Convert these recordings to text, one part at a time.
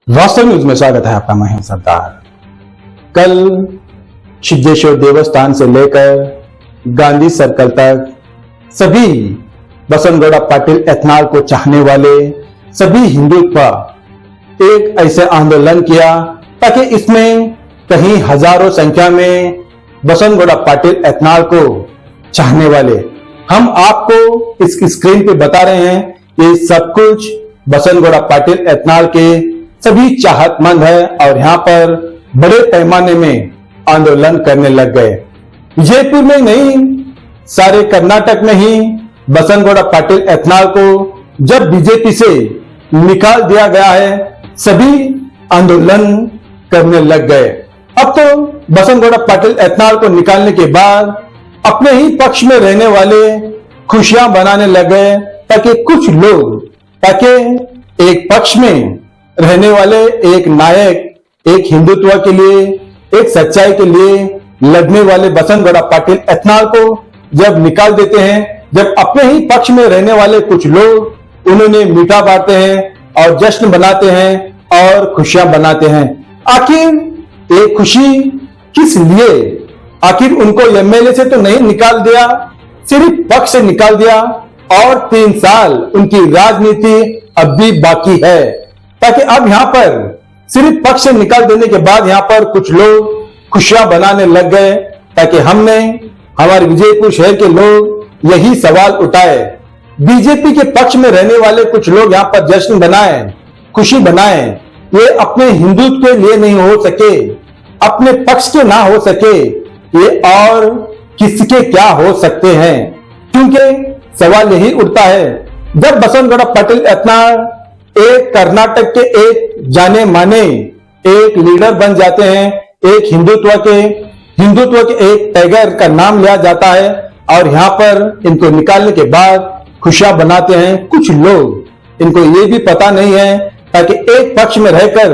वास्तव न्यूज में स्वागत है आपका। मैं हूं सरदार। कल सिद्धेश्वर देवस्थान से लेकर गांधी सर्कल तक सभी बसनगौड़ा पाटिल एथनॉल को चाहने वाले सभी हिंदुत्व एक ऐसे आंदोलन किया ताकि इसमें कहीं हजारों संख्या में बसनगौड़ा पाटिल एथनॉल को चाहने वाले हम आपको इस स्क्रीन पे बता रहे हैं। ये सब कुछ बसनगौड़ा पाटिल एथनॉल के सभी चाहतमंद है और यहाँ पर बड़े पैमाने में आंदोलन करने लग गए। जयपुर में नहीं, सारे कर्नाटक में ही बसनगौड़ा पाटिल एथनॉल को जब बीजेपी से निकाल दिया गया है, सभी आंदोलन करने लग गए। अब तो बसनगौड़ा पाटिल एथनॉल को निकालने के बाद अपने ही पक्ष में रहने वाले खुशियां बनाने लग गए ताकि एक पक्ष में रहने वाले एक नायक, एक हिंदुत्व के लिए, एक सच्चाई के लिए लड़ने वाले बसनगौड़ा पाटिल एथनॉल को जब निकाल देते हैं, जब अपने ही पक्ष में रहने वाले कुछ लोग उन्होंने मीठा बांटते हैं और जश्न बनाते हैं और खुशियां बनाते हैं। आखिर ये खुशी किस लिए? आखिर उनको एमएलए से तो नहीं निकाल दिया, सिर्फ पक्ष से निकाल दिया और 3 साल उनकी राजनीति अब भी बाकी है। ताकि अब यहाँ पर सिर्फ पक्ष से निकाल देने के बाद यहाँ पर कुछ लोग खुशियां बनाने लग गए ताकि हमारे विजयपुर शहर के लोग यही सवाल उठाए। बीजेपी के पक्ष में रहने वाले कुछ लोग यहाँ पर जश्न बनाए, खुशी बनाए। ये अपने हिंदुत्व के लिए नहीं हो सके, अपने पक्ष के ना हो सके, ये और किसके क्या हो सकते हैं? क्योंकि सवाल यही उठता है, जब बसनगौड़ा पाटिल एथनॉल एक कर्नाटक के एक जाने माने एक लीडर बन जाते हैं, एक हिंदुत्व के एक टाइगर का नाम लिया जाता है और यहाँ पर इनको निकालने के बाद खुशियां बनाते हैं कुछ लोग। इनको ये भी पता नहीं है ताकि एक पक्ष में रहकर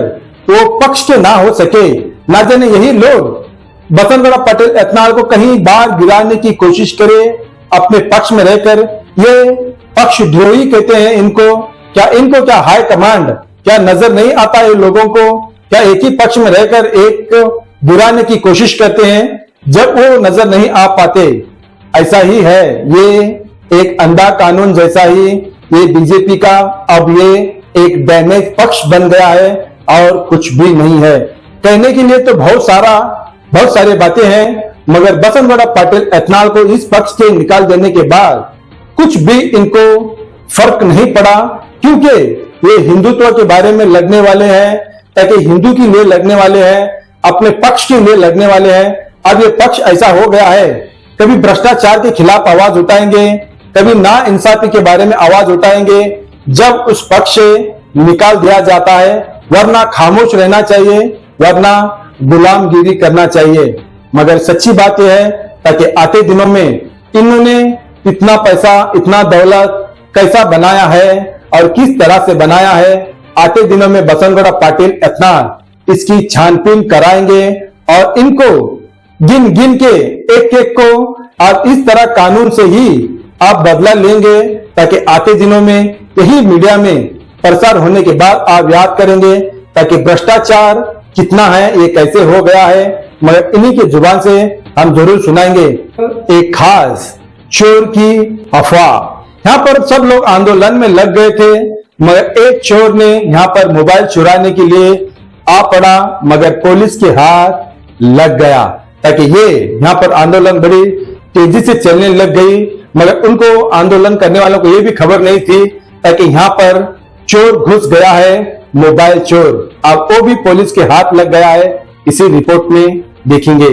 वो पक्ष के ना हो सके। ना जाने यही लोग बसनगौड़ा पाटिल एथनॉल को कहीं बाहर गिराने की कोशिश करे अपने पक्ष में रहकर। ये पक्षद्रोही कहते हैं इनको। क्या हाई कमांड क्या नजर नहीं आता है लोगों को? क्या एक ही पक्ष में रहकर एक गिराने की कोशिश करते हैं जब वो नजर नहीं आ पाते? ऐसा ही है, ये एक अंधा कानून जैसा ही ये बीजेपी का अब ये एक डैमेज पक्ष बन गया है और कुछ भी नहीं है। कहने के लिए तो बहुत सारी बातें हैं, मगर बसनगौड़ा पाटिल एथनॉल को इस पक्ष से निकाल देने के बाद कुछ भी इनको फर्क नहीं पड़ा, क्योंकि ये हिंदुत्व के बारे में लड़ने वाले हैं, ताकि हिंदू के लिए लड़ने वाले हैं, अपने पक्ष के लिए लड़ने वाले हैं। अब ये पक्ष ऐसा हो गया है, कभी भ्रष्टाचार के खिलाफ आवाज उठाएंगे, कभी ना इंसाफी के बारे में आवाज उठाएंगे जब उस पक्ष से निकाल दिया जाता है। वरना खामोश रहना चाहिए, वरना गुलामगिरी करना चाहिए। मगर सच्ची बात यह है ताकि आते दिनों में इन्होंने इतना पैसा, इतना दौलत कैसा बनाया है और किस तरह से बनाया है, आते दिनों में बसनगौड़ा पाटिल एथनॉल इसकी छानबीन कराएंगे और इनको गिन गिन के एक को आप इस तरह कानून से ही आप बदला लेंगे, ताकि आते दिनों में यही मीडिया में प्रसार होने के बाद आप याद करेंगे ताकि भ्रष्टाचार कितना है, ये कैसे हो गया है। मगर इन्हीं की जुबान से हम जरूर सुनाएंगे एक खास चोर की अफवाह। यहाँ पर सब लोग आंदोलन में लग गए थे, मगर एक चोर ने यहाँ पर मोबाइल चुराने के लिए आ पड़ा, मगर पुलिस के हाथ लग गया ताकि ये यहाँ पर आंदोलन बड़ी तेजी से चलने लग गई। मगर उनको आंदोलन करने वालों को ये भी खबर नहीं थी ताकि यहाँ पर चोर घुस गया है, मोबाइल चोर। अब वो भी पुलिस के हाथ लग गया है, इसी रिपोर्ट में देखेंगे।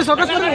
ಸೊಕಸ್ ಬರ್ರಿ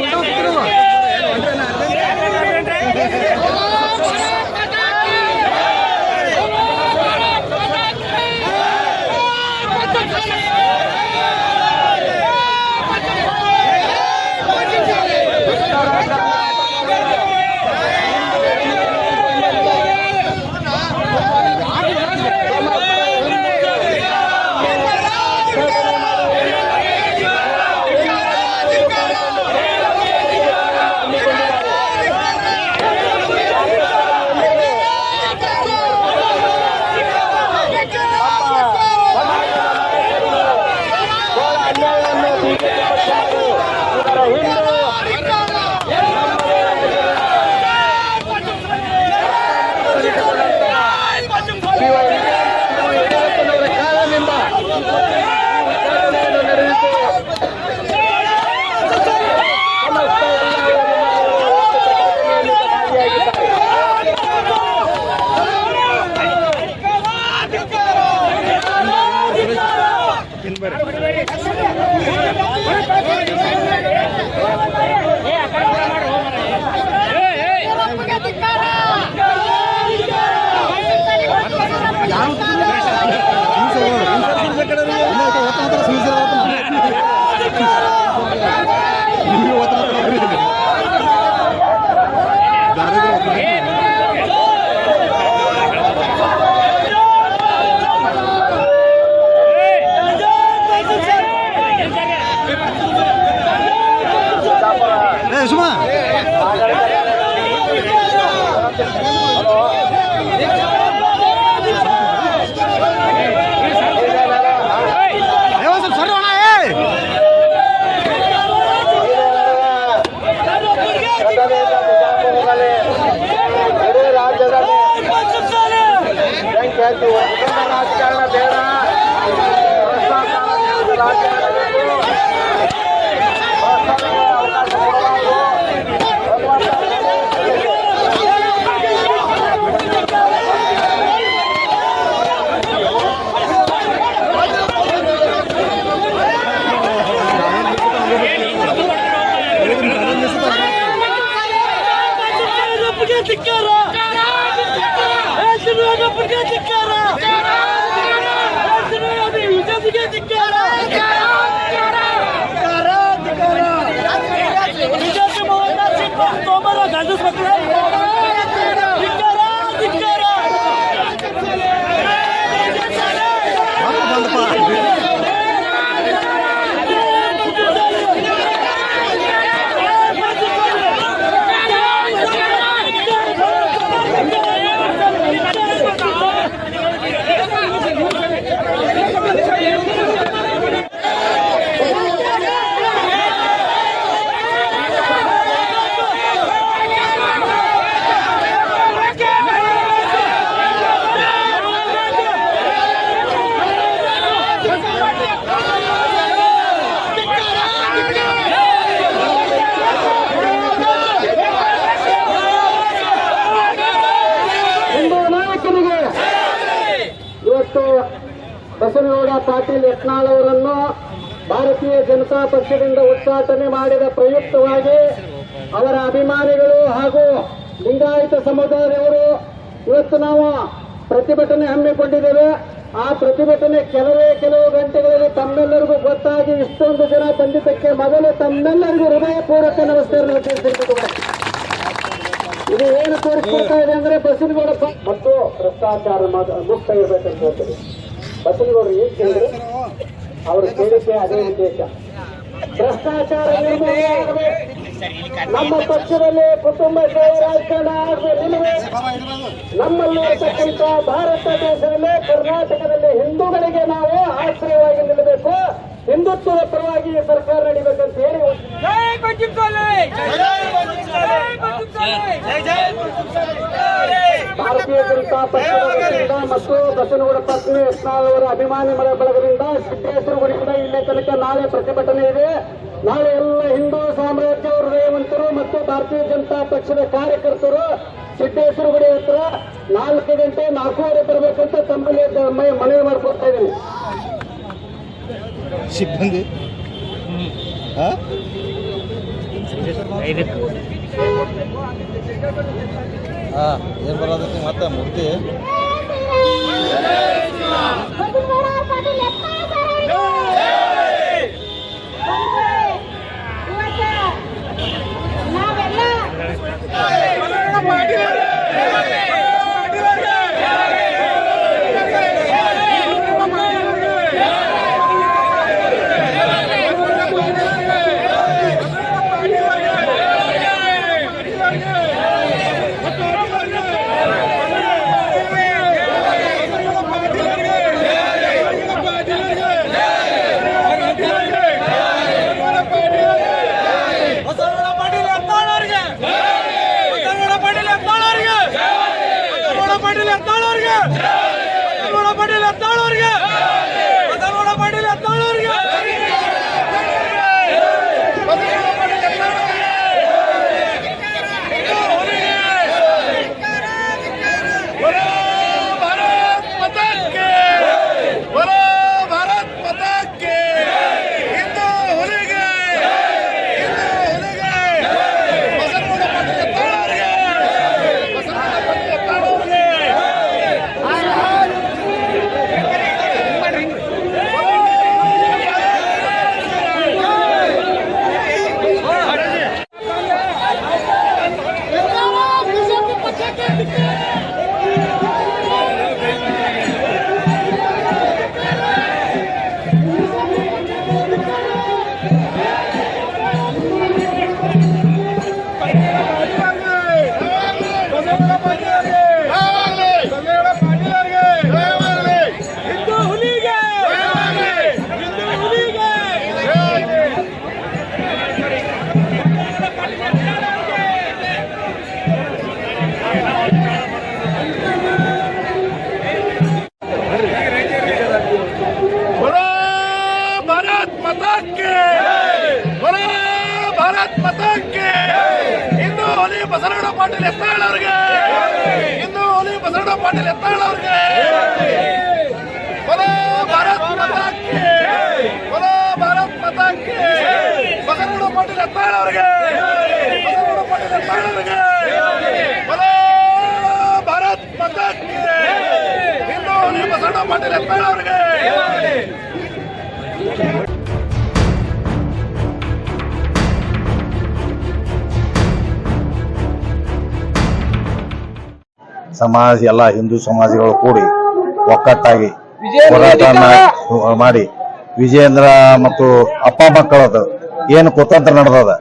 ರಾಜಕಾರಣ ಬೇಡ. ಬಸನಗೌಡ ಪಾಟೀಲ್ ಯತ್ನಾಳ್ ಅವರನ್ನು ಭಾರತೀಯ ಜನತಾ ಪಕ್ಷದಿಂದ ಉಚ್ಚಾಟನೆ ಮಾಡಿದ ಪ್ರಯುಕ್ತವಾಗಿ ಅವರ ಅಭಿಮಾನಿಗಳು ಹಾಗೂ ಲಿಂಗಾಯತ ಸಮುದಾಯದವರು ಇವತ್ತು ನಾವು ಪ್ರತಿಭಟನೆ ಹಮ್ಮಿಕೊಂಡಿದ್ದೇವೆ. ಆ ಪ್ರತಿಭಟನೆ ಕೆಲವು ಗಂಟೆಗಳಲ್ಲಿ ತಮ್ಮೆಲ್ಲರಿಗೂ ಗೊತ್ತಾಗಿ ಇಷ್ಟೊಂದು ಜನ ಬಂದಿದ್ದಕ್ಕೆ ಮೊದಲು ತಮ್ಮೆಲ್ಲರಿಗೂ ಹೃದಯಪೂರ್ವಕ ನಮಸ್ಕಾರವನ್ನು ತಿಳಿಸಿಕೊಳ್ಳುತ್ತೇವೆ. ಇದು ಏನು ತೋರಿಸ್ಕೊಡ್ತಾ ಇದೆ ಅಂದ್ರೆ ಬಸನಗೌಡ ಮತ್ತು ಭ್ರಷ್ಟಾಚಾರ ಮುಕ್ತ ಇರಬೇಕಂತ ಹೇಳ್ತಾರೆ. ಬಸನಗೌಡರು ಏನ್ ಕೇಳಿದ್ರೆ ಅವರು ಕೇಳಿದ್ದೆ ಅದೇ ಉದ್ದೇಶ. ಭ್ರಷ್ಟಾಚಾರ ನಿರ್ಮೂಲನೆ ಆಗಬೇಕು. ನಮ್ಮ ಪಕ್ಷದಲ್ಲಿ ಕುಟುಂಬ ರಾಜಕಾರಣ ನಮ್ಮಲ್ಲಿ ಇರತಕ್ಕಂಥ ಭಾರತ ದೇಶದಲ್ಲಿ ಕರ್ನಾಟಕದಲ್ಲಿ ಹಿಂದೂಗಳಿಗೆ ನಾವು ಆಶ್ರಯವಾಗಿ ನಿಲ್ಲಬೇಕು. ಹಿಂದುತ್ವದ ಪರವಾಗಿ ಸರ್ಕಾರ ನಡಿಬೇಕಂತ ಹೇಳಿ ಭಾರತೀಯ ಜನತಾ ಪಕ್ಷದಿಂದ ಮತ್ತು ಬಸನಗೌಡ ಪತ್ನಿ ಯತ್ನಾಳ್ ಅವರ ಅಭಿಮಾನಿ ಬಳಗದಿಂದ ಸಿದ್ದೇಶ್ವರಗುಡಿಯಿಂದ ಇಲ್ಲೇ ತನಕ ನಾಳೆ ಪ್ರತಿಭಟನೆ ಇದೆ. ನಾಳೆ ಎಲ್ಲ ಹಿಂದೂ ಸಾಮ್ರಾಜ್ಯ ಹೃದಯವಂತರು ಮತ್ತು ಭಾರತೀಯ ಜನತಾ ಪಕ್ಷದ ಕಾರ್ಯಕರ್ತರು ಸಿದ್ದೇಶ್ವರಗುಡಿ ಹತ್ರ 4 ಗಂಟೆ 4:30 ಬರಬೇಕಂತ ತಮ್ಮಲ್ಲಿ ಮನವಿ ಮಾಡ್ಕೊಡ್ತಾ ಇದ್ದೀನಿ. ಸಿಬ್ಬಂದಿ ಏನ್ ಬರೋದಕ್ಕೆ ಮತ್ತೆ ಮೂರ್ತಿ माता की बोलो भारत माता की इंदू हुली बसवराज पाटील यत्नाಳ್ ಅವರಿಗೆ इंदू हुली बसवराज पाटील यत्नाಳ್ ಅವರಿಗೆ बोलो भारत माता की बोलो भारत माता की बसवराज पाटील यत्नाಳ್ ಅವರಿಗೆ बसवराज पाटील यत्नाಳ್ ಅವರಿಗೆ बोलो भारत माता की इंदू हुली बसवराज पाटील यत्नाಳ್ ಅವರಿಗೆ ಸಮಾಜ ಎಲ್ಲ ಹಿಂದೂ ಸಮಾಜಗಳು ಕೂಡಿ ಒಕ್ಕಟ್ಟಾಗಿ ಹೋರಾಟನ ಮಾಡಿ ವಿಜೇಂದ್ರ ಮತ್ತು ಅಪ್ಪ ಮಕ್ಕಳದು ಏನು ಕುತಂತ್ರ ನಡೆದದ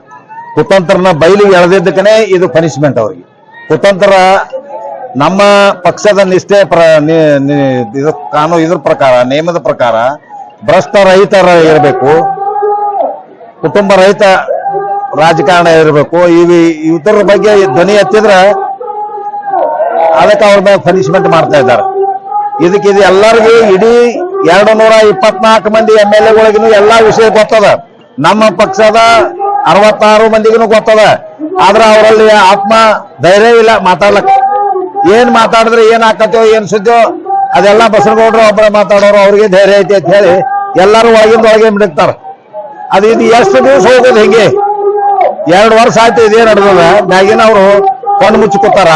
ಕುತಂತ್ರನ ಬಯಲಿಗೆ ಎಳೆದಿದ್ದಕ್ಕನೇ ಇದು ಪನಿಷ್ಮೆಂಟ್ ಅವ್ರಿಗೆ. ಕುತಂತ್ರ ನಮ್ಮ ಪಕ್ಷದ ನಿಷ್ಠೆ ಕಾನೂನು ಇದ್ರ ಪ್ರಕಾರ ನಿಯಮದ ಪ್ರಕಾರ ಭ್ರಷ್ಟ ರಹಿತರ ಇರಬೇಕು, ಕುಟುಂಬ ರಹಿತ ರಾಜಕಾರಣ ಇರಬೇಕು. ಇದ್ರ ಬಗ್ಗೆ ಧ್ವನಿ ಎತ್ತಿದ್ರೆ ಅದಕ್ಕೆ ಅವ್ರ ಮೇಲೆ ಪನಿಷ್ಮೆಂಟ್ ಮಾಡ್ತಾ ಇದ್ದಾರೆ. ಇದು ಎಲ್ಲರಿಗೂ ಇಡೀ 224 ಮಂದಿ MLA ಎಲ್ಲಾ ವಿಷಯ ಗೊತ್ತದ. ನಮ್ಮ ಪಕ್ಷದ 66 ಮಂದಿಗೂ ಗೊತ್ತದ. ಆದ್ರೆ ಅವರಲ್ಲಿ ಆತ್ಮ ಧೈರ್ಯ ಇಲ್ಲ ಮಾತಾಡ್ಲಕ್ಕ. ಏನ್ ಮಾತಾಡಿದ್ರೆ ಏನ್ ಆಕತ್ತೋ ಏನ್ ಸುದ್ದಿಯೋ ಅದೆಲ್ಲ ಬಸನಗೌಡರು ಒಬ್ಬರ ಮಾತಾಡೋರು ಅವ್ರಿಗೆ ಧೈರ್ಯ ಐತಿ ಅಂತ ಹೇಳಿ ಎಲ್ಲರೂ ಒಳಗೆ ಬಿಡ್ತಾರ. ಇದು ಎಷ್ಟು ದಿವಸ ಹೋಗೋದು ಹಿಂಗೆ 2 ವರ್ಷ ಆಯ್ತು ಇದೇ ನಡೆದದ. ಮ್ಯಾಗಿನ ಅವರು ಕಣ್ಣು ಮುಚ್ಚಿಕೊತಾರ,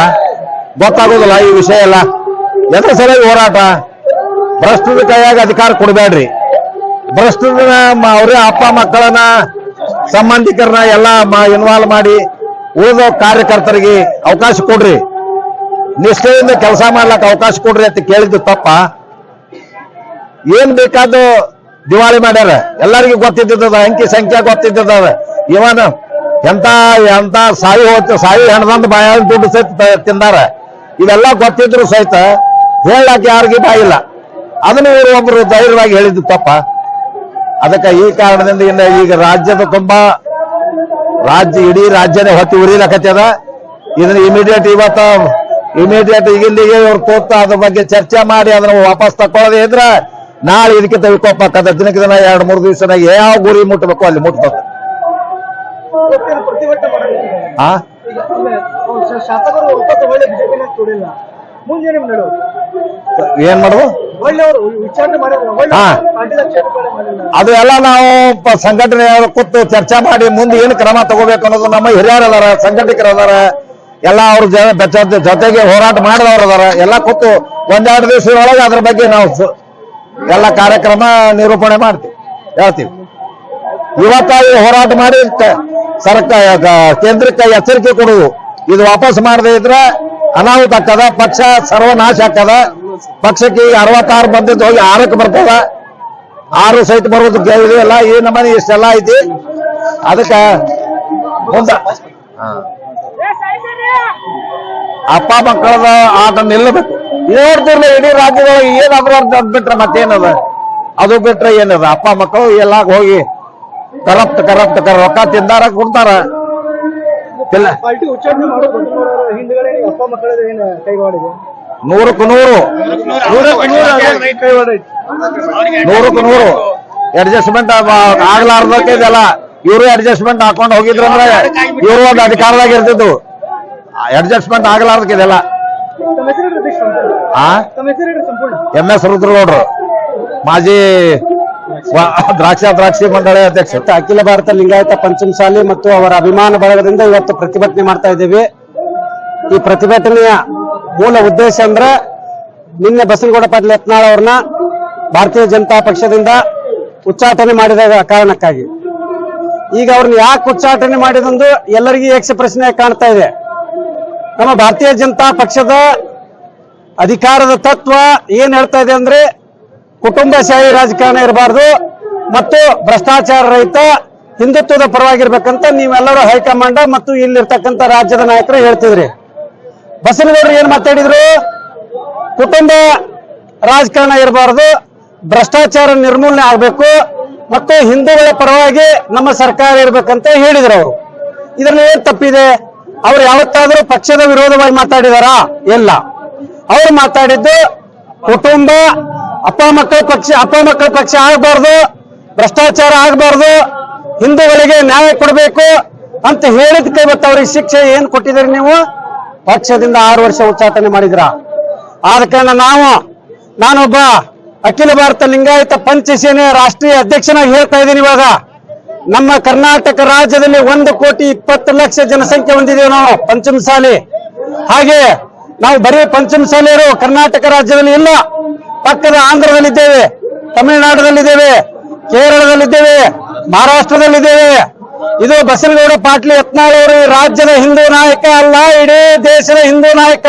ಗೊತ್ತಾಗೋದಿಲ್ಲ ಈ ವಿಷಯ ಎಲ್ಲ. ಎದ್ರ ಸಲುವಾಗಿ ಹೋರಾಟ? ಭ್ರಷ್ಟದ ಕೈಯಾಗ ಅಧಿಕಾರ ಕೊಡಬೇಡ್ರಿ. ಭ್ರಷ್ಟದ ಅವ್ರೇ ಅಪ್ಪ ಮಕ್ಕಳನ್ನ ಸಂಬಂಧಿಕರನ್ನ ಎಲ್ಲ ಇನ್ವಾಲ್ವ್ ಮಾಡಿ ಉಳಿದ ಕಾರ್ಯಕರ್ತರಿಗೆ ಅವಕಾಶ ಕೊಡ್ರಿ, ನಿಷ್ಠೆಯಿಂದ ಕೆಲಸ ಮಾಡ್ಲಕ್ಕ ಅವಕಾಶ ಕೊಡ್ರಿ ಅಂತ ಕೇಳಿದ್ದು ತಪ್ಪ. ಏನ್ ಬೇಕಾದ ದಿವಾಳಿ ಮಾಡ್ಯಾರ, ಎಲ್ಲರಿಗೂ ಗೊತ್ತಿದ್ದದ, ಅಂಕಿ ಸಂಖ್ಯೆ ಗೊತ್ತಿದ್ದದ. ಇವನ್ ಎಂತ ಸಾಯಿ ಹಣದಂತ ಬಾಯ ದುಡ್ಡು ಸಹಿತ ತಿಂದಾರ. ಇವೆಲ್ಲ ಗೊತ್ತಿದ್ರು ಸಹಿತ ಹೇಳಕ್ ಯಾರಿಗೆ ಬಾಯಿಲ್ಲ. ಅದನ್ನು ಇವರು ಒಬ್ರು ಧೈರ್ಯವಾಗಿ ಹೇಳಿದ್ದು ತಪ್ಪ. ಅದಕ್ಕೆ ಈ ಕಾರಣದಿಂದ ಈಗ ರಾಜ್ಯದ ತುಂಬಾ ಇಡೀ ರಾಜ್ಯನೇ ಹೊತ್ತಿ ಉರಿಲಕತ್ತದ. ಇದನ್ನ ಇಮಿಡಿಯೇಟ್ ಈಗಿಲ್ಲಿಗೆ ಇವ್ರು ತೋರ್ತ ಅದ್ರ ಬಗ್ಗೆ ಚರ್ಚೆ ಮಾಡಿ ಅದನ್ನ ವಾಪಸ್ ತಕೊಳ್ಳೋದೇ ಇದ್ರೆ ನಾಳೆ ಇದಕ್ಕಿಂತ ವಿಕೋಪ ಆಗ್ತದೆ. ದಿನಕ್ಕೆ ದಿನ 2-3 ದಿವಸನಾಗ ಯಾವ ಗುರಿ ಮುಟ್ಟಬೇಕು ಅಲ್ಲಿ ಮುಟ್ಬೇಕು. ಏನ್ ಮಾಡುದು ಅದು ಎಲ್ಲ ನಾವು ಸಂಘಟನೆ ಕೂತು ಚರ್ಚೆ ಮಾಡಿ ಮುಂದೆ ಏನು ಕ್ರಮ ತಗೋಬೇಕು ಅನ್ನೋದು ನಮ್ಮ ಹಿರಿಯರು ಅದಾರ, ಸಂಘಟಕರು ಅದಾರ, ಎಲ್ಲ ಅವ್ರ ಜೊತೆಗೆ ಹೋರಾಟ ಮಾಡಿದವರು ಅದಾರ. ಎಲ್ಲ ಕೂತು 1-2 ದಿವಸದೊಳಗೆ ಅದ್ರ ಬಗ್ಗೆ ನಾವು ಎಲ್ಲ ಕಾರ್ಯಕ್ರಮ ನಿರೂಪಣೆ ಮಾಡ್ತೀವಿ, ಹೇಳ್ತೀವಿ. ಇವತ್ತ ಹೋರಾಟ ಮಾಡಿ ಕೇಂದ್ರಕ್ಕೆ ಎಚ್ಚರಿಕೆ ಕೊಡುವುದು. ಇದು ವಾಪಸ್ ಮಾಡದೇ ಇದ್ರೆ ಅನಾಹುತ ಆಗ್ತದ, ಪಕ್ಷ ಸರ್ವನಾಶ ಆಗ್ತದ. ಪಕ್ಷಕ್ಕೆ 66 ಬಂದಿದ್ದು ಹೋಗಿ 6ಕ್ಕೆ ಬರ್ತದ, 6 ಸಹಿತ ಬರೋದು ಎಲ್ಲ ಈ ನಮ್ಮನೆ ಇಷ್ಟೆಲ್ಲ ಐತಿ. ಅದಕ್ಕೆ ಮುಂದೆ ಅಪ್ಪ ಮಕ್ಕಳದ ಆಟ ನಿಲ್ಲಬೇಕು. ನೋಡ್ತಿರ್ಲಿ ಇಡೀ ರಾಜ್ಯದೊಳಗೆ ಏನ್ ಅಪರಾಧ ಬಿಟ್ರೆ ಮತ್ತೇನದ? ಅದು ಬಿಟ್ರೆ ಏನದ? ಅಪ್ಪ ಮಕ್ಕಳು ಎಲ್ಲ ಹೋಗಿ ಕರಪ್ಟ್ ರೊಕ್ಕ ತಿಂದಾರ ಕೊಡ್ತಾರ. ನೂರಕ್ಕೆ ನೂರು ಅಡ್ಜಸ್ಟ್ಮೆಂಟ್ ಆಗ್ಲಾರ್ದಕ್ಕೆ ಇದೆಲ್ಲ ಇವರು ಅಡ್ಜಸ್ಟ್ಮೆಂಟ್ ಹಾಕೊಂಡು ಹೋಗಿದ್ರಂದ್ರೆ ಇವರು ಒಂದು ಅಧಿಕಾರದಾಗ ಇರ್ತಿದ್ದು. ಅಡ್ಜಸ್ಟ್ಮೆಂಟ್ ಆಗ್ಲಾರ್ದಕ್ಕೆ ಇದೆಲ್ಲ. MS ರುದ್ರಗೌಡ್ರು, ಮಾಜಿ ದ್ರಾಕ್ಷಿ ಮಂಡಳಿ ಅಧ್ಯಕ್ಷ. ಅಖಿಲ ಭಾರತ ಲಿಂಗಾಯತ ಪಂಚಮಸಾಲಿ ಮತ್ತು ಅವರ ಅಭಿಮಾನ ಬಳಗದಿಂದ ಇವತ್ತು ಪ್ರತಿಭಟನೆ ಮಾಡ್ತಾ ಇದ್ದೀವಿ. ಈ ಪ್ರತಿಭಟನೆಯ ಮೂಲ ಉದ್ದೇಶ ಅಂದ್ರೆ ನಿನ್ನೆ ಬಸನಗೌಡ ಪಾಟೀಲ್ ಯತ್ನಾಳ್ ಅವ್ರನ್ನ ಭಾರತೀಯ ಜನತಾ ಪಕ್ಷದಿಂದ ಉಚ್ಚಾಟನೆ ಮಾಡಿದ ಕಾರಣಕ್ಕಾಗಿ ಈಗ ಅವ್ರನ್ನ ಯಾಕೆ ಉಚ್ಚಾಟನೆ ಮಾಡಿದಂದು ಎಲ್ಲರಿಗೂ ಯಕ್ಷ ಪ್ರಶ್ನೆ ಕಾಣ್ತಾ ಇದೆ. ನಮ್ಮ ಭಾರತೀಯ ಜನತಾ ಪಕ್ಷದ ಅಧಿಕಾರದ ತತ್ವ ಏನ್ ಹೇಳ್ತಾ ಇದೆ ಅಂದ್ರೆ ಕುಟುಂಬಶಾಹಿ ರಾಜಕಾರಣ ಇರಬಾರ್ದು ಮತ್ತು ಭ್ರಷ್ಟಾಚಾರ ರಹಿತ ಹಿಂದುತ್ವದ ಪರವಾಗಿರ್ಬೇಕಂತ ನೀವೆಲ್ಲರೂ ಹೈಕಮಾಂಡ್ ಮತ್ತು ಇಲ್ಲಿರ್ತಕ್ಕಂಥ ರಾಜ್ಯದ ನಾಯಕರು ಹೇಳ್ತಿದ್ರಿ. ಬಸನಗೌಡರು ಏನ್ ಮಾತಾಡಿದ್ರು? ಕುಟುಂಬ ರಾಜಕಾರಣ ಇರಬಾರ್ದು, ಭ್ರಷ್ಟಾಚಾರ ನಿರ್ಮೂಲನೆ ಆಗಬೇಕು ಮತ್ತು ಹಿಂದೂಗಳ ಪರವಾಗಿ ನಮ್ಮ ಸರ್ಕಾರ ಇರ್ಬೇಕಂತ ಹೇಳಿದ್ರು ಅವರು. ಇದರಲ್ಲಿ ಏನ್ ತಪ್ಪಿದೆ? ಅವ್ರು ಯಾವತ್ತಾದ್ರೂ ಪಕ್ಷದ ವಿರೋಧವಾಗಿ ಮಾತಾಡಿದಾರಾ? ಇಲ್ಲ. ಅವ್ರು ಮಾತಾಡಿದ್ದು ಕುಟುಂಬ ಅಪ್ಪ ಮಕ್ಕಳ ಪಕ್ಷ ಆಗಬಾರ್ದು, ಭ್ರಷ್ಟಾಚಾರ ಆಗಬಾರ್ದು, ಹಿಂದೂಗಳಿಗೆ ನ್ಯಾಯ ಕೊಡಬೇಕು ಅಂತ ಹೇಳಿದಕ್ಕೆ ಇವತ್ತು ಅವ್ರಿಗೆ ಶಿಕ್ಷೆ ಏನ್ ಕೊಟ್ಟಿದ್ದೀರಿ ನೀವು? ಪಕ್ಷದಿಂದ 6 ವರ್ಷ ಉಚ್ಚಾಟನೆ ಮಾಡಿದ್ರ. ಆದ ಕಾರಣ ನಾನೊಬ್ಬ ಅಖಿಲ ಭಾರತ ಲಿಂಗಾಯತ ಪಂಚಸೇನೆ ರಾಷ್ಟ್ರೀಯ ಅಧ್ಯಕ್ಷನಾಗಿ ಹೇಳ್ತಾ ಇದ್ದೀನಿ. ಇವಾಗ ನಮ್ಮ ಕರ್ನಾಟಕ ರಾಜ್ಯದಲ್ಲಿ 1,20,00,000 ಜನಸಂಖ್ಯೆ ಹೊಂದಿದ್ದೇವೆ ನಾವು ಪಂಚಮಸಾಲಿ. ಹಾಗೆ ನಾವು ಬರೀ ಪಂಚಮಸಾಲಿಯರು ಕರ್ನಾಟಕ ರಾಜ್ಯದಲ್ಲಿ ಇಲ್ಲ, ಪಕ್ಕದ ಆಂಧ್ರದಲ್ಲಿದ್ದೇವೆ, ತಮಿಳುನಾಡದಲ್ಲಿದ್ದೇವೆ, ಕೇರಳದಲ್ಲಿದ್ದೇವೆ, ಮಹಾರಾಷ್ಟ್ರದಲ್ಲಿದ್ದೇವೆ. ಇದು ಬಸನಗೌಡ ಪಾಟೀಲ್ ಯತ್ನಾಳ್ ಅವರು ರಾಜ್ಯದ ಹಿಂದೂ ನಾಯಕ ಅಲ್ಲ, ಇಡೀ ದೇಶದ ಹಿಂದೂ ನಾಯಕ.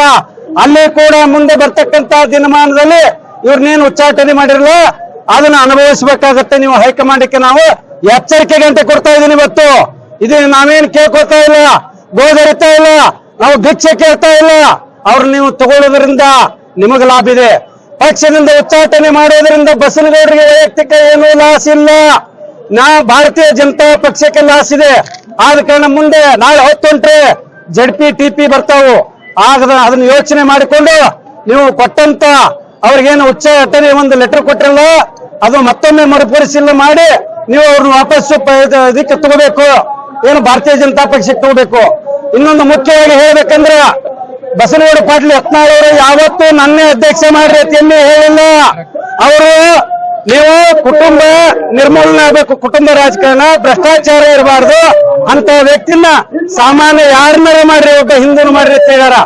ಅಲ್ಲಿ ಕೂಡ ಮುಂದೆ ಬರ್ತಕ್ಕಂತ ದಿನಮಾನದಲ್ಲಿ ಇವ್ರನ್ನೇನು ಉಚ್ಚಾಟನೆ ಮಾಡಿರಲ್ಲ ಅದನ್ನ ಅನುಭವಿಸಬೇಕಾಗತ್ತೆ. ನೀವು ಹೈಕಮಾಂಡ್ಗೆ ನಾವು ಎಚ್ಚರಿಕೆ ಗಂಟೆ ಕೊಡ್ತಾ ಇದೀನಿ ಇವತ್ತು. ಇದು ನಾವೇನ್ ಕೇಳ್ಕೊತಾ ಇಲ್ಲ, ಗೋಧರಿತಾ ಇಲ್ಲ, ನಾವು ಭಿಕ್ಷೆ ಕೇಳ್ತಾ ಇಲ್ಲ. ಅವ್ರು ನೀವು ತಗೊಳ್ಳೋದ್ರಿಂದ ನಿಮಗೆ ಲಾಭ ಇದೆ. ಪಕ್ಷದಿಂದ ಉಚ್ಚಾಟನೆ ಮಾಡೋದ್ರಿಂದ ಬಸನಗೌಡರಿಗೆ ವೈಯಕ್ತಿಕ ಏನೂ ಲಾಸ್ ಇಲ್ಲ, ಭಾರತೀಯ ಜನತಾ ಪಕ್ಷಕ್ಕೆ ಲಾಸ್ ಇದೆ. ಆದ ಕಾರಣ ಮುಂದೆ ನಾಳೆ ಹೊತ್ತುಂಟ್ರೆ ಜಡ್ಪಿ ಟಿಪಿ ಬರ್ತಾವು. ಅದನ್ನ ಯೋಚನೆ ಮಾಡಿಕೊಂಡು ನೀವು ಕೊಟ್ಟಂತ ಅವ್ರಿಗೇನು ಉಚ್ಚಾಟನೆ ಒಂದು ಲೆಟರ್ ಕೊಟ್ಟಿರಲ್ಲ ಅದು ಮತ್ತೊಮ್ಮೆ ಮರುಪರಿಶೀಲನೆ ಮಾಡಿ ನೀವು ಅವ್ರನ್ನ ವಾಪಸ್ಸು ಇದಕ್ಕೆ ತಗೋಬೇಕು, ಏನು ಭಾರತೀಯ ಜನತಾ ಪಕ್ಷಕ್ಕೆ ತಗೋಬೇಕು. ಇನ್ನೊಂದು ಮುಖ್ಯವಾಗಿ ಹೇಳ್ಬೇಕಂದ್ರೆ ಬಸನಗೌಡ ಪಾಟೀಲ್ ಯತ್ನಾಳ್ ಅವರು ಯಾವತ್ತೂ ನನ್ನೇ ಅಧ್ಯಕ್ಷ ಮಾಡ್ರಿ ಅಂತ ಎಲ್ಲಿ ಹೇಳಿಲ್ಲ. ಅವರು ನೀವು ಕುಟುಂಬ ನಿರ್ಮೂಲನೆ ಆಗಬೇಕು, ಕುಟುಂಬ ರಾಜಕಾರಣ, ಭ್ರಷ್ಟಾಚಾರ ಇರಬಾರ್ದು ಅಂತ ವ್ಯಕ್ತಿನ ಸಾಮಾನ್ಯ ಯಾರನ್ನಾರ ಮಾಡ್ರಿ, ಒಬ್ಬ ಹಿಂದೂನು ಮಾಡ್ರಿ ಅಂತ ಹೇಳ್ಯಾರ.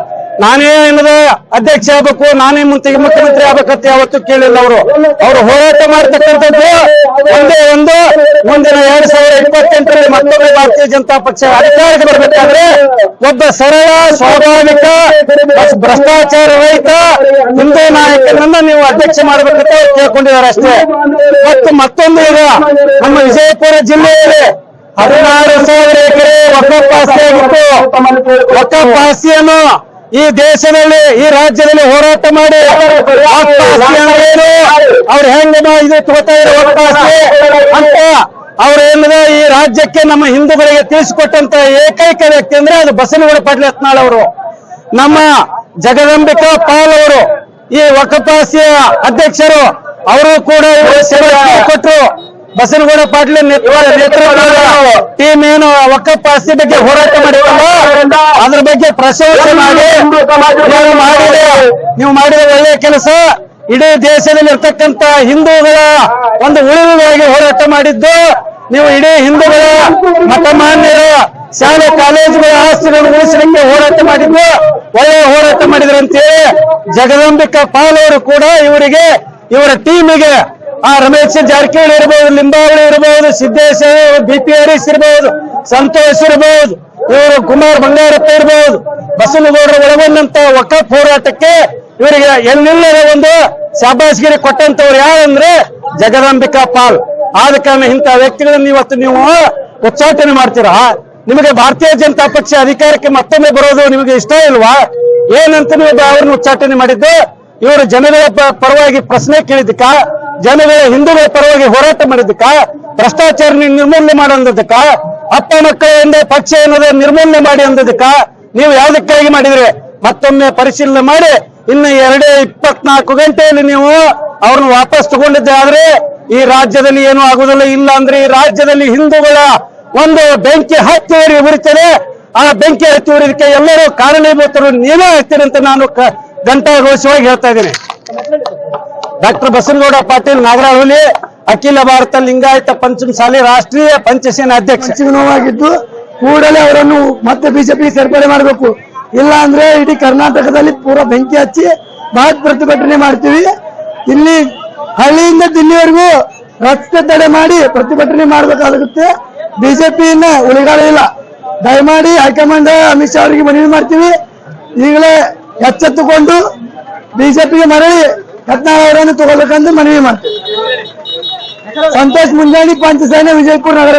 ನಾನೇ ಏನದ ಅಧ್ಯಕ್ಷ ಆಗ್ಬೇಕು, ನಾನೇ ಮುಖ್ಯಮಂತ್ರಿ ಆಗ್ಬೇಕಂತ ಯಾವತ್ತೂ ಕೇಳಿಲ್ಲ. ಅವರು ಹೋರಾಟ ಮಾಡ್ತಕ್ಕಂಥದ್ದು ಒಂದೇ ಒಂದು, ಮುಂದಿನ 2028ರಲ್ಲಿ ಮತ್ತೊಮ್ಮೆ ಭಾರತೀಯ ಜನತಾ ಪಕ್ಷ ಅಧಿಕಾರಕ್ಕೆ ಬರಬೇಕಾದ್ರೆ ಒಬ್ಬ ಸರಳ ಸ್ವಾಭಾವಿಕ ಭ್ರಷ್ಟಾಚಾರ ರಹಿತ ಹಿಂದೂ ನಾಯಕನನ್ನ ನೀವು ಅಧ್ಯಕ್ಷ ಮಾಡಬೇಕಂತ ಕೇಳ್ಕೊಂಡಿದ್ದಾರೆ ಅಷ್ಟೇ. ಮತ್ತು ಮತ್ತೊಂದು ಈಗ ನಮ್ಮ ವಿಜಯಪುರ ಜಿಲ್ಲೆಯಲ್ಲಿ 16,000 ಎಕರೆ ವಕಫ್ ಆಸ್ತಿ ಆಗಿತ್ತು. ವಕಫ್ ಆಸ್ತಿಯನ್ನು ಈ ದೇಶದಲ್ಲಿ ಈ ರಾಜ್ಯದಲ್ಲಿ ಹೋರಾಟ ಮಾಡಿ ಅವ್ರು ಹೆಂಗ ಇದು ತಗೋತಾ ಇರೋ ಅಂತ ಅವ್ರು ಏನದ ಈ ರಾಜ್ಯಕ್ಕೆ ನಮ್ಮ ಹಿಂದೂಗಳಿಗೆ ತಿಳಿಸಿಕೊಟ್ಟಂತ ಏಕೈಕ ವ್ಯಕ್ತಿ ಅಂದ್ರೆ ಅದು ಬಸನಗೌಡ ಪಾಟೀಲ್ ಯತ್ನಾಳ್ ಅವರು. ನಮ್ಮ ಜಗದಂಬಿಕಾ ಪಾಲ್ ಅವರು ಈ ವಕಫ್ ಆಸ್ತಿಯ ಅಧ್ಯಕ್ಷರು, ಅವರು ಕೂಡ ಸೇವೆ ಕೊಟ್ಟರು. ಬಸನಗೌಡ ಪಾಟೀಲ್ ನೇತೃತ್ವದ ಟೀಮ್ ಏನು ವಕಫ್ ಆಸ್ತಿ ಬಗ್ಗೆ ಹೋರಾಟ ಮಾಡಿರಲ್ಲ ಅದ್ರ ಬಗ್ಗೆ ಪ್ರಶಂಸೆ ಮಾಡಿ ನೀವು ಮಾಡಿದ ಒಳ್ಳೆಯ ಕೆಲಸ. ಇಡೀ ದೇಶದಲ್ಲಿ ಇರ್ತಕ್ಕಂತ ಹಿಂದೂಗಳ ಒಂದು ಉಳಿವಿಗಾಗಿ ಹೋರಾಟ ಮಾಡಿದ್ದು ನೀವು. ಇಡೀ ಹಿಂದೂಗಳ ಮಠಮಾನ್ಯರ ಶಾಲೆ ಕಾಲೇಜುಗಳ ಆಸ್ತಿಗಳನ್ನು ಉಳಿಸಲಿಕ್ಕೆ ಹೋರಾಟ ಮಾಡಿದ್ದು ಒಳ್ಳೆಯ ಹೋರಾಟ ಮಾಡಿದ್ರಂತೇಳಿ ಜಗದಂಬಿಕಾ ಪಾಲ್ ಅವರು ಕೂಡ ಇವರ ಟೀಮಿಗೆ ರಮೇಶ್ ಜಾರಕಿಹೊಳಿ ಇರಬಹುದು, ಲಿಂಬಾವಳಿ ಇರಬಹುದು, ಸಿದ್ದೇಶ ಬಿಪಿ ಹರೀಶ್ ಇರಬಹುದು, ಸಂತೋಷ್ ಇರಬಹುದು, ಇವರು ಕುಮಾರ್ ಬಂಗಾರಪ್ಪ ಇರಬಹುದು, ಬಸನಗೌಡರು ಒಳಗೊಂಡಂತ ವಕಫ್ ಹೋರಾಟಕ್ಕೆ ಇವರಿಗೆ ಎಲ್ಲಿಲ್ಲದ ಒಂದು ಶಾಬಾಷ್ಗಿರಿ ಕೊಟ್ಟಂತವ್ರು ಯಾರಂದ್ರೆ ಜಗದಂಬಿಕಾ ಪಾಲ್. ಆದ ಕಾರಣ ಇಂಥ ವ್ಯಕ್ತಿಗಳನ್ನು ಇವತ್ತು ನೀವು ಉಚ್ಚಾಟನೆ ಮಾಡ್ತೀರಾ? ನಿಮಗೆ ಭಾರತೀಯ ಜನತಾ ಪಕ್ಷ ಅಧಿಕಾರಕ್ಕೆ ಮತ್ತೊಮ್ಮೆ ಬರೋದು ನಿಮಗೆ ಇಷ್ಟ ಇಲ್ವಾ? ಏನಂತ ನೀವು ಅವ್ರನ್ನ ಉಚ್ಚಾಟನೆ ಮಾಡಿದ್ದು? ಇವರು ಜನಗಳ ಪರವಾಗಿ ಪ್ರಶ್ನೆ ಕೇಳಿದ್ದಕ್ಕ, ಜನಗಳ ಹಿಂದೂಗಳ ಪರವಾಗಿ ಹೋರಾಟ ಮಾಡಿದ್ದಕ್ಕ, ಭ್ರಷ್ಟಾಚಾರ ನಿರ್ಮೂಲನೆ ಮಾಡೋದಕ್ಕ, ಅಪ್ಪ ಮಕ್ಕಳಿಂದ ಪಕ್ಷ ಏನದ ನಿರ್ಮೂಲನೆ ಮಾಡಿ ಅಂದದಕ್ಕ ನೀವು ಯಾವ್ದಕ್ಕಾಗಿ ಮಾಡಿದ್ರೆ ಮತ್ತೊಮ್ಮೆ ಪರಿಶೀಲನೆ ಮಾಡಿ ಇನ್ನು 24 ಗಂಟೆಯಲ್ಲಿ ನೀವು ಅವ್ರನ್ನ ವಾಪಸ್ ತಗೊಂಡಿದ್ದೆ ಆದ್ರೆ ಈ ರಾಜ್ಯದಲ್ಲಿ ಏನೂ ಆಗುವುದಿಲ್ಲ. ಇಲ್ಲ ಅಂದ್ರೆ ಈ ರಾಜ್ಯದಲ್ಲಿ ಹಿಂದೂಗಳ ಒಂದು ಬೆಂಕಿ ಹತ್ತಿ ಉರಿತದೆ. ಆ ಬೆಂಕಿ ಹತ್ತಿ ಉರಿದಕ್ಕೆ ಎಲ್ಲರೂ ಕಾರಣೀಭೂತರು ನೀವೇ ಆಗ್ತೀರಿ ಅಂತ ನಾನು ಘಂಟಾಘೋಷವಾಗಿ ಹೇಳ್ತಾ ಇದ್ದೀನಿ. ಡಾಕ್ಟರ್ ಬಸನಗೌಡ ಪಾಟೀಲ್ ನಾಗರಹೊಳಿ, ಅಖಿಲ ಭಾರತ ಲಿಂಗಾಯತ ಪಂಚಮಸಾಲಿ ರಾಷ್ಟ್ರೀಯ ಪಂಚಸೇನಾ ಅಧ್ಯಕ್ಷ. ನೋವಾಗಿದ್ದು ಕೂಡಲೇ ಅವರನ್ನು ಮತ್ತೆ ಬಿಜೆಪಿ ಸೇರ್ಪಡೆ ಮಾಡಬೇಕು. ಇಲ್ಲ ಅಂದ್ರೆ ಇಡೀ ಕರ್ನಾಟಕದಲ್ಲಿ ಪೂರಾ ಬೆಂಕಿ ಹಚ್ಚಿ ಬೃಹತ್ ಪ್ರತಿಭಟನೆ ಮಾಡ್ತೀವಿ. ಇಲ್ಲಿ ಹಳ್ಳಿಯಿಂದ ದಿಲ್ಲಿವರೆಗೂ ರಸ್ತೆ ತಡೆ ಮಾಡಿ ಪ್ರತಿಭಟನೆ ಮಾಡಬೇಕಾಗುತ್ತೆ. ಬಿಜೆಪಿಯನ್ನ ಉಳಿಗಾಲಿಲ್ಲ. ದಯಮಾಡಿ ಹೈಕಮಾಂಡ್ ಅಮಿತ್ ಶಾ ಅವರಿಗೆ ಮನವಿ ಮಾಡ್ತೀವಿ, ಈಗಲೇ ಎಚ್ಚೆತ್ತುಕೊಂಡು ಬಿಜೆಪಿಗೆ ಮರಳಿ ಯತ್ನಾಳ್ ಅವರನ್ನು ತಗೋಬೇಕಂತ ಮನವಿ ಮಾಡ್ತೀವಿ. ಸಂತೋಷ್ ಮುಂಜಾನೆ, ಪಂಚಸೇನೆ, ವಿಜಯಪುರ ನಗರ.